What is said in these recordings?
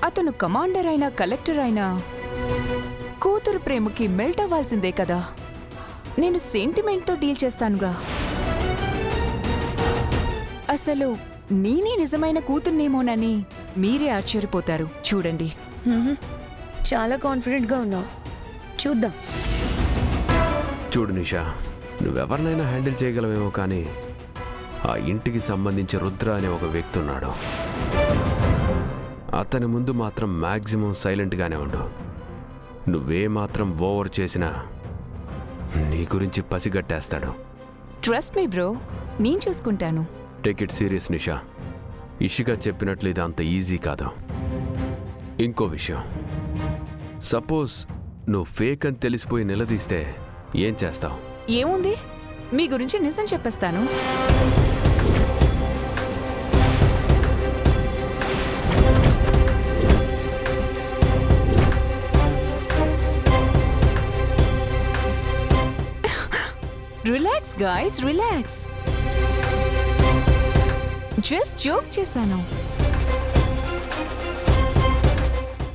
అతను కమాండర్ అయినా కలెక్టర్ అయినా కూతురు ప్రేమకి మెల్ట్ అవ్వాల్సిందే కదా. నేను సెంటిమెంట్తో డీల్ చేస్తానుగా. అసలు నేనే నిజమైన కూతుర్నేమోనని మీరే ఆశ్చర్యపోతారు. చూడండి. చాలా కాన్ఫిడెంట్గా ఉన్నావు. చూద్దాం. చూడు నిషా, నువ్వెవరినైనా హ్యాండిల్ చేయగలవేమో, కానీ ఆ ఇంటికి సంబంధించి రుద్ర అనే ఒక వ్యక్తి ఉన్నాడు. అతని ముందు మాత్రం మ్యాక్సిమం సైలెంట్గానే ఉండు. నువ్వే మాత్రం ఓవర్ చేసినా నీ గురించి పసిగట్టేస్తాడు. ట్రస్ట్ మీ బ్రో, నేను చూసుకుంటాను. టేక్ ఇట్ సీరియస్ నిషా. ఇషిక చెప్పినట్లు ఇది అంత ఈజీ కాదు. ఇంకో విషయం, సపోజ్ నువ్వు ఫేక్ అని తెలిసిపోయి నిలదీస్తే ఏం చేస్తావు? ఏముంది, మీ గురించి నిజం చెప్పేస్తాను. Relax guys, relax. Just joke చేశాను.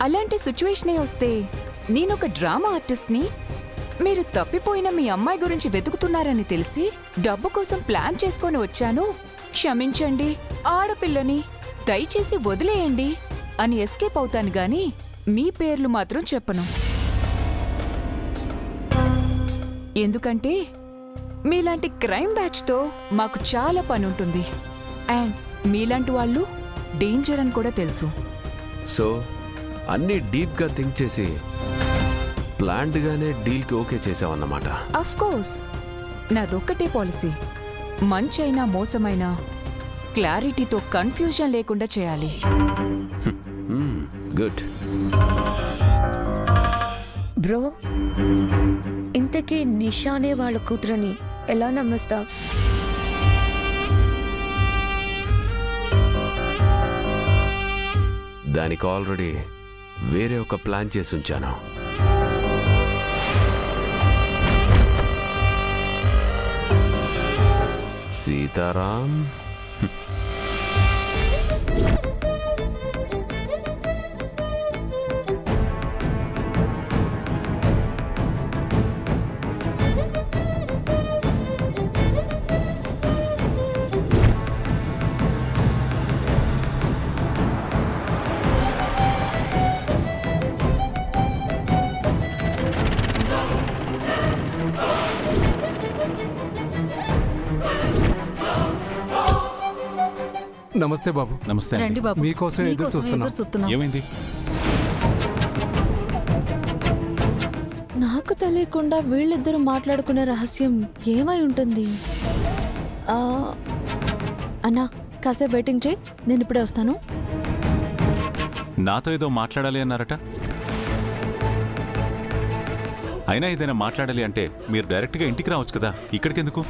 అలాంటి సిచ్యువేషనే వస్తే నేనొక డ్రామా ఆర్టిస్ట్ని. మీరు తప్పిపోయిన మీ అమ్మాయి గురించి వెతుకుతున్నారని తెలిసి డబ్బు కోసం ప్లాన్ చేసుకొని వచ్చాను, క్షమించండి, ఆడపిల్లని దయచేసి వదిలేయండి అని ఎస్కేప్ అవుతాను గాని మీ పేర్లు మాత్రం చెప్పను. ఎందుకంటే మీలాంటి క్రైమ్ బ్యాచ్తో మాకు చాలా పనుంటుంది. అండ్ మీలాంటి వాళ్ళు డేంజర్ అని కూడా తెలుసు. సో అన్నీ డీప్గా థింక్ చేసి ప్లాన్డ్గానే డీల్కి ఓకే చేసావన్నమాట. అఫ్ కోర్స్, నాదొక్కటే పాలసీ. మంచైనా మోసమైనా క్లారిటీతో కన్ఫ్యూజన్ లేకుండా చేయాలి. గుడ్. బ్రో, ఇంతకీ నిషానే వాళ్ళ కూతురని ఎలా నమ్మిస్తావు? దానికి ఆల్రెడీ వేరే ఒక ప్లాన్ చేసి ఉంచాను. సీతారాం, నమస్తే బాబు. నమస్తే. రండి బాబు, మీకోసం ఎదురు చూస్తున్నాం. ఏమైంది? నాకు తెలియకుండా వీళ్ళిద్దరూ మాట్లాడుకునే రహస్యం ఏమై ఉంటుంది? అన్నా, కాసేపు వెయిటింగ్ చేయి, నేను ఇప్పుడే వస్తాను. నాతో ఏదో మాట్లాడాలి అన్నారట. అయినా ఏదైనా మాట్లాడాలి అంటే మీరు డైరెక్ట్గా ఇంటికి రావచ్చు కదా, ఇక్కడికి ఎందుకు?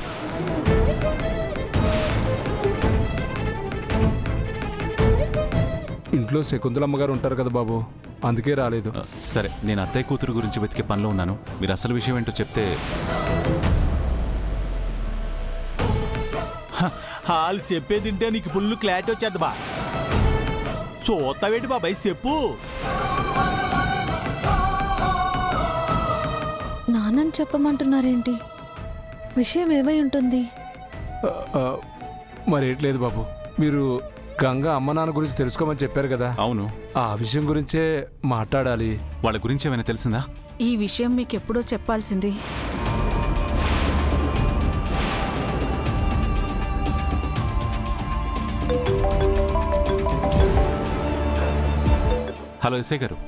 ఇంట్లో శకుంతలమ్మ గారు ఉంటారు కదా బాబు, అందుకే రాలేదు. సరే, నేను అత్తయ్య కూతురు గురించి వెతికే పనిలో ఉన్నాను. మీరు అసలు విషయం ఏంటో చెప్తే. వాళ్ళు చెప్పేదింటే నీకు ఫుల్ క్లారిటీ వచ్చేది బా. చూస్తావేంటి బాబాయ్, చెప్పు. నాన్నని చెప్పమంటున్నారేంటి? విషయం ఏమై ఉంటుంది? మరేట్లేదు బాబు, మీరు గంగా అమ్మ నాన్న గురించి తెలుసుకోమని చెప్పారు కదా. అవును, ఆ విషయం గురించే మాట్లాడాలి. వాళ్ళ గురించి ఏమైనా తెలిసిందా? ఈ విషయం మీకెప్పుడో చెప్పాల్సింది. హలో ఎస్ఐ గారు.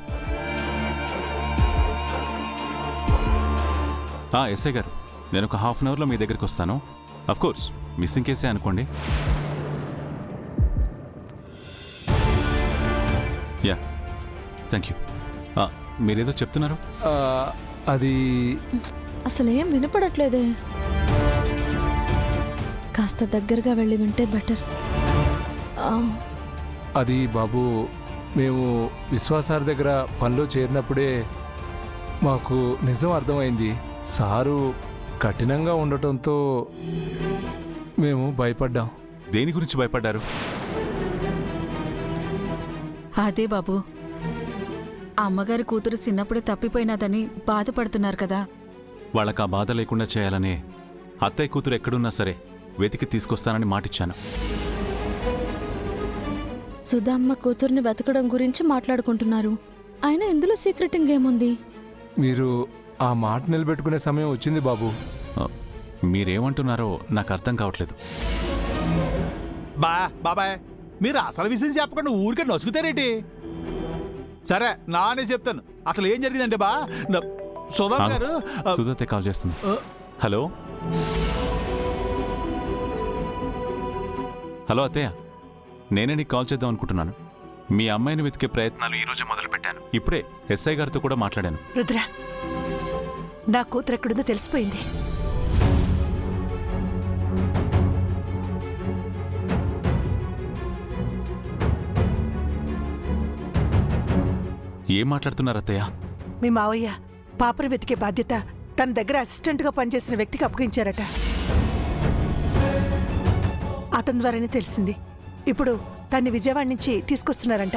ఎస్ఐ గారు, నేను ఒక హాఫ్ అన్ అవర్లో మీ దగ్గరికి వస్తాను. అఫ్కోర్స్ మిస్సింగ్ కేసే అనుకోండి. Yeah, thank you. మీరేదో చెప్తున్నారు. అది అసలేం వినపడట్లేదే. కాస్త దగ్గరగా వెళ్ళి వింటే బెటర్. అది బాబు, మేము విశ్వాసార్ దగ్గర పనిలో చేరినప్పుడే మాకు నిజం అర్థమైంది. సారు కఠినంగా ఉండటంతో మేము భయపడ్డాం. దేని గురించి భయపడ్డారు? అదే బాబు, అమ్మగారి కూతురు చిన్నప్పుడే తప్పిపోయినదని బాధపడుతున్నారు కదా. వాళ్ళకి ఆ బాధ లేకుండా చేయాలనే అత్తయ్య కూతురు ఎక్కడున్నా సరే వెతికి తీసుకొస్తానని మాటిచ్చాను. సుధామ్మ కూతుర్ని బతకడం గురించి మాట్లాడుకుంటున్నారు. అయినా ఇందులో సీక్రెటింగ్ ఏముంది? మీరు ఆ మాట నిలబెట్టుకునే సమయం వచ్చింది బాబు. మీరేమంటున్నారో నాకు అర్థం కావట్లేదు. బాబాయ్ మీరు అసలు విషయం చెప్పకుండా ఊరికే నసుకుతారేంటి? సరే నానే చెప్తాను అసలు ఏం జరిగిందంటే సుధా గారు సుధాతే కాల్ చేస్తుంది. హలో హలో అత్తయ్య, నేనే నీకు కాల్ చేద్దాం అనుకుంటున్నాను. మీ అమ్మాయిని వెతికే ప్రయత్నాలు ఈరోజు మొదలు పెట్టాను. ఇప్పుడే ఎస్ఐ గారితో కూడా మాట్లాడాను. రుద్ర, నా కూతురు ఎక్కడుందో తెలిసిపోయింది. ఏం మాట్లాడుతున్నారు అత్తయ్య? మీ మావయ్య పాపను వెతికే బాధ్యత తన దగ్గర అసిస్టెంట్గా పనిచేసిన వ్యక్తికి అప్పగించారట. అతని ద్వారానే తెలిసింది. ఇప్పుడు తన్ని విజయవాడ నుంచి తీసుకొస్తున్నారంట.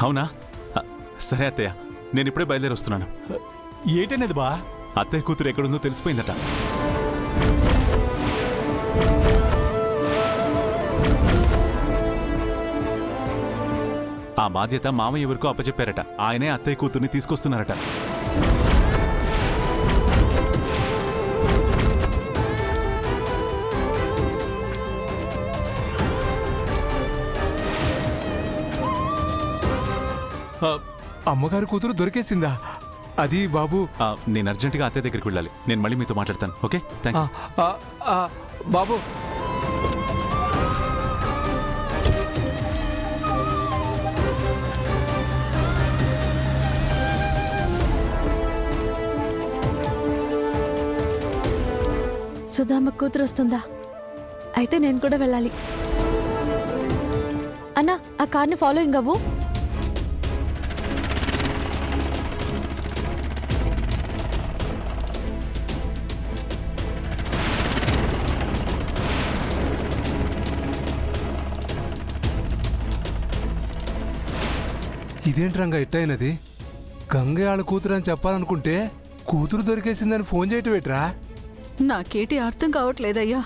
అవునా? సరే అత్తయ్య, నేను ఇప్పుడే బయలుదేరి వస్తున్నాను. ఏంటనేది బా? అత్తయ్య కూతురు ఎక్కడుందో తెలిసిపోయిందట. ఆ బాధ్యత మామయ్య వరకు అప్పచెప్పారట. ఆయనే అత్తయ్య కూతుర్ని తీసుకొస్తున్నారట. అమ్మగారి కూతురు దొరికేసిందా? అది బాబు. నేను అర్జెంటుగా అత్తయ్య దగ్గరికి వెళ్ళాలి. నేను మళ్ళీ మీతో మాట్లాడతాను. Okay, thank you. బాబు సుధామ్మ కూతురు వస్తుందా? అయితే నేను కూడా వెళ్ళాలి. అన్నా, ఆ కార్ని ఫాలోయింగ్ అవ్వు. ఇదేంటి రంగా ఎట్టయినది? గంగే వాళ్ళ కూతురు అని చెప్పాలనుకుంటే కూతురు దొరికేసిందని ఫోన్ చేయటం ఏంట్రా? నాకేటి అర్థం కావట్లేదయ్యా.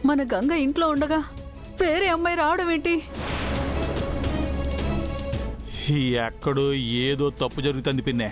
మన గంగ ఇంట్లో ఉండగా వేరే అమ్మాయి రావడం ఏంటి? ఎక్కడో ఏదో తప్పు జరుగుతుంది పిన్నే.